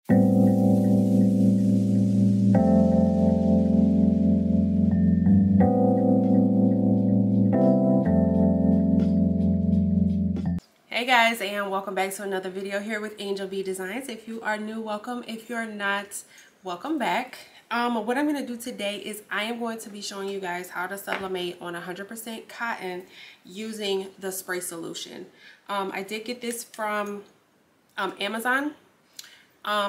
Hey guys, and welcome back to another video here with Angel B Designs. If you are new, welcome. If you're not, welcome back. What I'm going to do today is I am going to be showing you guys how to sublimate on 100% cotton using the spray solution. I did get this from Amazon.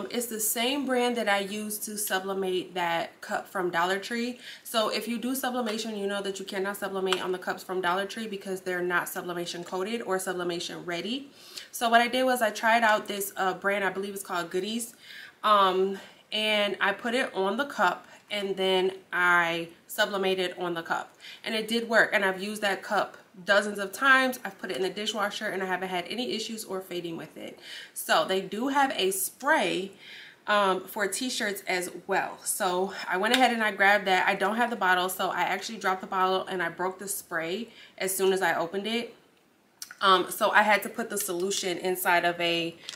It's the same brand that I use to sublimate that cup from Dollar Tree. So if you do sublimation, you know that you cannot sublimate on the cups from Dollar Tree because they're not sublimation coated or sublimation ready. So what I did was I tried out this brand, I believe it's called Goodies, and I put it on the cup and then I sublimated on the cup, and it did work. And I've used that cup dozens of times. I've put it in the dishwasher and I haven't had any issues or fading with it. So they do have a spray for t-shirts as well. So I went ahead and I grabbed that. I don't have the bottle, so I actually dropped the bottle and I broke the spray as soon as I opened it. So I had to put the solution inside of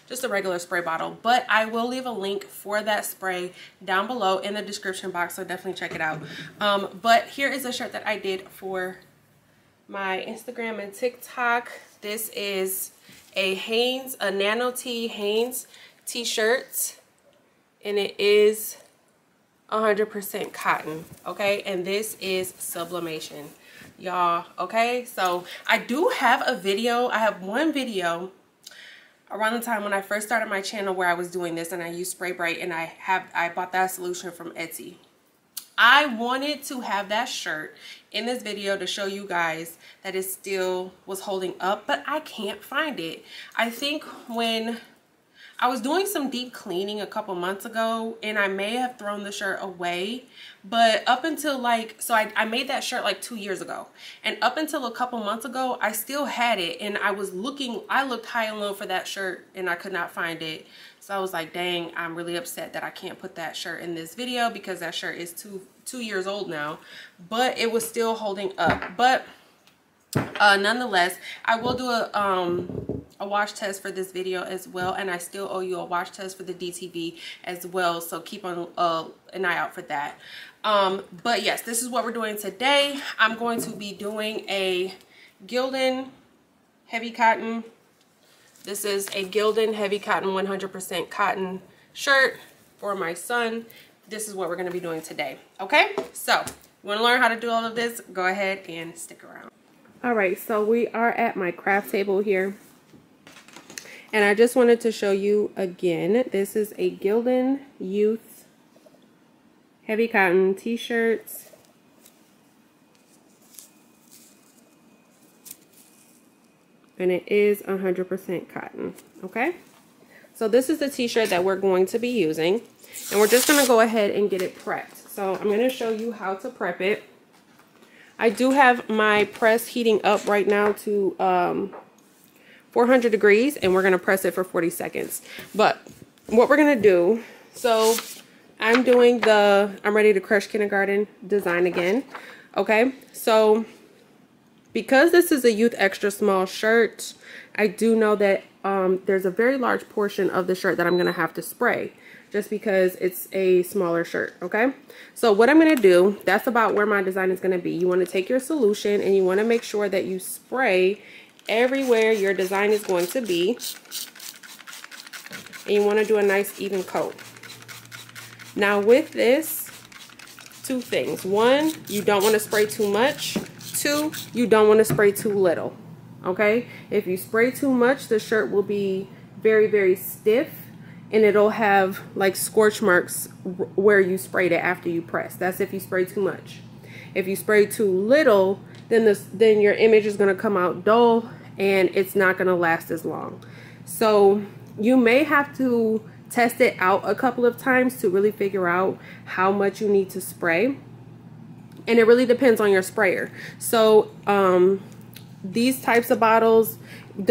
just a regular spray bottle, but I will leave a link for that spray down below in the description box, so definitely check it out. But here is a shirt that I did for my Instagram and TikTok. This is a Nano T Hanes t-shirt, and it is 100% cotton, okay? And this is sublimation, y'all, okay? So I do have a video. I have one video around the time when I first started my channel where I was doing this, and I used Spray Bright, and I bought that solution from Etsy. I wanted to have that shirt in this video to show you guys that it still was holding up, but I can't find it. I think when I was doing some deep cleaning a couple months ago, and I may have thrown the shirt away, but up until I made that shirt like 2 years ago, and up until a couple months ago I still had it, and I looked high and low for that shirt and I could not find it. So I was like, dang, I'm really upset that I can't put that shirt in this video because that shirt is two years old now, but it was still holding up. But nonetheless, I will do a wash test for this video as well, and I still owe you a wash test for the DTV as well, so keep on an eye out for that. But yes, this is what we're doing today. I'm going to be doing a Gildan heavy cotton. This is a Gildan heavy cotton 100% cotton shirt for my son. This is what we're going to be doing today, okay? So you want to learn how to do all of this, go ahead and stick around. All right, so we are at my craft table here, and I just wanted to show you again, this is a Gildan Youth heavy cotton t-shirts. And it is 100% cotton, okay? So this is the t-shirt that we're going to be using, and we're just gonna go ahead and get it prepped. So I'm gonna show you how to prep it. I do have my press heating up right now to 400 degrees, and we're gonna press it for 40 seconds. But what we're gonna do, so I'm ready to crush kindergarten design again, okay? So because this is a youth extra small shirt, I do know that there's a very large portion of the shirt that I'm gonna have to spray just because it's a smaller shirt, okay? So what I'm gonna do, that's about where my design is gonna be. You wanna take your solution and you wanna make sure that you spray everywhere your design is going to be, and you wanna do a nice even coat. Now with this, two things. One, you don't wanna spray too much. Two, you don't want to spray too little, okay? If you spray too much, the shirt will be very, very stiff, and it'll have like scorch marks where you sprayed it after you press. That's if you spray too much. If you spray too little, then your image is going to come out dull, and it's not going to last as long. So you may have to test it out a couple of times to really figure out how much you need to spray. And it really depends on your sprayer. So these types of bottles, and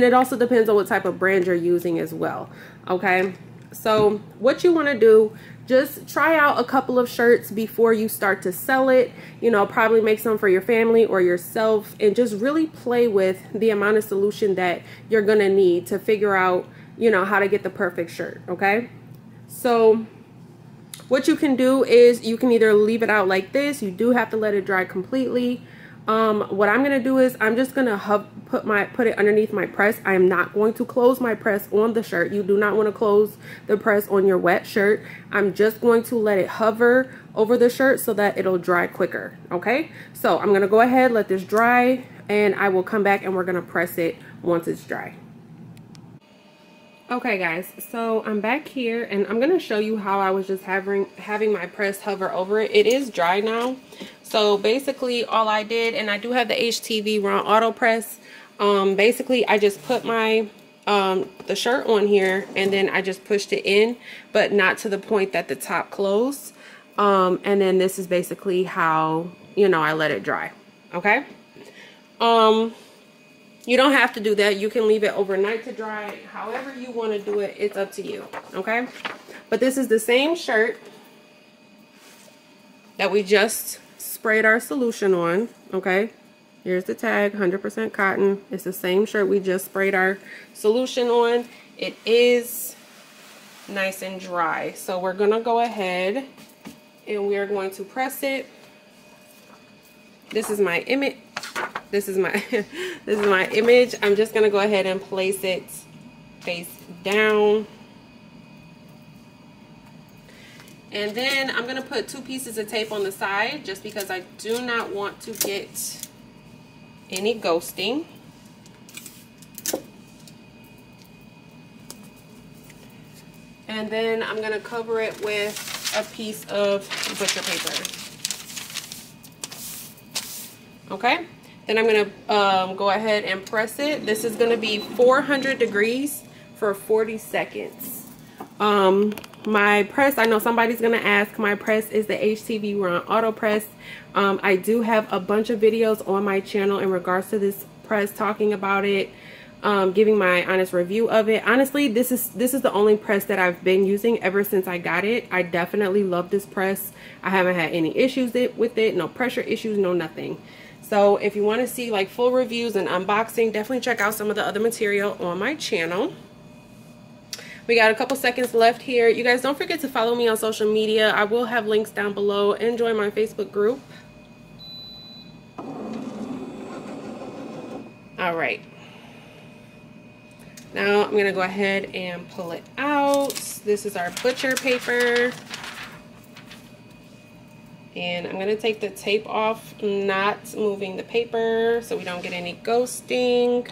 it also depends on what type of brand you're using as well, okay? So what you want to do, just try out a couple of shirts before you start to sell it. You know, probably make some for your family or yourself, and just really play with the amount of solution that you're gonna need to figure out, you know, how to get the perfect shirt, okay? So what you can do is you can either leave it out like this. You do have to let it dry completely. What I'm gonna do is I'm just gonna put it underneath my press. I am not going to close my press on the shirt. You do not want to close the press on your wet shirt. I'm just going to let it hover over the shirt so that it'll dry quicker. Okay, so I'm gonna go ahead, let this dry, and I will come back and we're gonna press it once it's dry. Okay guys, so I'm back here and I'm gonna show you how I was just having my press hover over it. It is dry now. So basically all I did, and I do have the Htvront auto press, basically I just put my the shirt on here and then I just pushed it in, but not to the point that the top closed. And then this is basically how, you know, I let it dry. Okay. You don't have to do that. You can leave it overnight to dry. However you want to do it, it's up to you. Okay. But this is the same shirt that we just sprayed our solution on. Okay. Here's the tag, 100% cotton. It's the same shirt we just sprayed our solution on. It is nice and dry. So we're going to go ahead and we are going to press it. This is my image. This is my this is my image. I'm just gonna go ahead and place it face down, and then I'm gonna put 2 pieces of tape on the side just because I do not want to get any ghosting. And then I'm gonna cover it with a piece of butcher paper. Okay, then I'm gonna go ahead and press it. This is gonna be 400 degrees for 40 seconds. My press, I know somebody's gonna ask, my press is the Htvront auto press. I do have a bunch of videos on my channel in regards to this press, talking about it, giving my honest review of it. Honestly, this is the only press that I've been using ever since I got it. I definitely love this press. I haven't had any issues with it, no pressure issues, no nothing. So if you want to see like full reviews and unboxing, definitely check out some of the other material on my channel. We got a couple seconds left here. You guys don't forget to follow me on social media. I will have links down below, and join my Facebook group. All right. Now I'm going to go ahead and pull it out. This is our butcher paper. And I'm going to take the tape off, not moving the paper so we don't get any ghosting.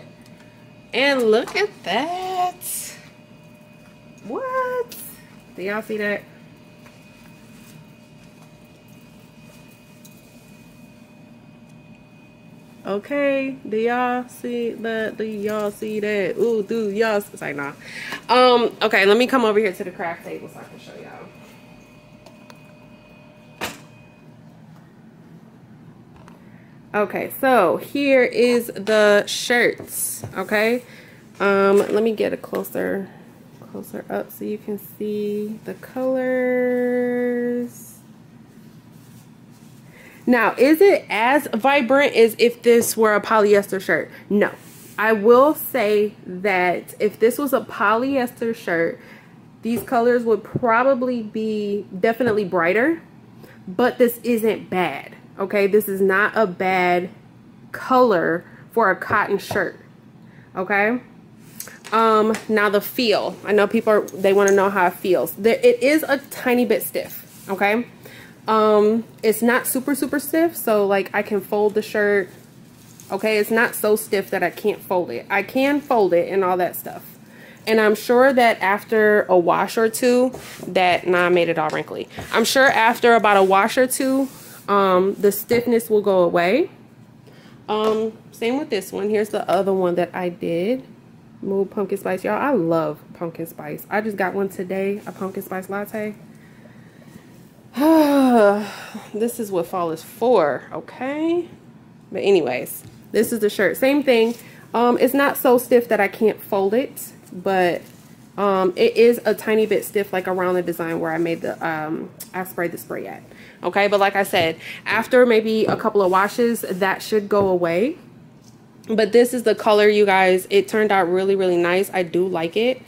And look at that. What? Do y'all see that? Okay, do y'all see that? Do y'all see that? Ooh, do y'all? It's like, nah. Okay, let me come over here to the craft table so I can show y'all. Okay, so here is the shirts. Okay, let me get a closer up so you can see the colors. Now, is it as vibrant as if this were a polyester shirt? No. I will say that if this was a polyester shirt, these colors would probably be definitely brighter, but this isn't bad. Okay, this is not a bad color for a cotton shirt. Okay. Now the feel. I know people they want to know how it feels. It is a tiny bit stiff. Okay. It's not super stiff, so like I can fold the shirt. Okay, it's not so stiff that I can't fold it. I can fold it and all that stuff. And I'm sure that after a wash or two, I made it all wrinkly. I'm sure after about a wash or two, the stiffness will go away. Same with this one. Here's the other one that I did. Mood pumpkin spice. Y'all, I love pumpkin spice. I just got one today, a pumpkin spice latte. This is what fall is for, okay? But anyways, this is the shirt. Same thing. It's not so stiff that I can't fold it, but it is a tiny bit stiff, like around the design where I made the I sprayed the spray at. Okay, but like I said, after maybe a couple of washes, that should go away. But this is the color, you guys. It turned out really nice. I do like it.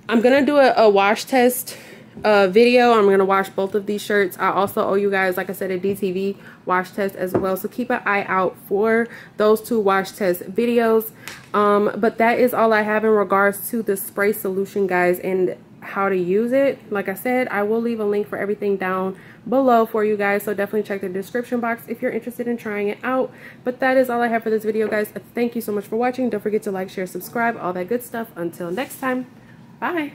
I'm gonna do a wash test video. I'm gonna wash both of these shirts. I also owe you guys, like I said, a DTV wash test as well, so keep an eye out for those 2 wash test videos. But that is all I have in regards to the spray solution, guys, and how to use it. Like I said, I will leave a link for everything down below for you guys, so definitely check the description box if you're interested in trying it out. But that is all I have for this video, guys. Thank you so much for watching. Don't forget to like, share, subscribe, all that good stuff. Until next time, bye.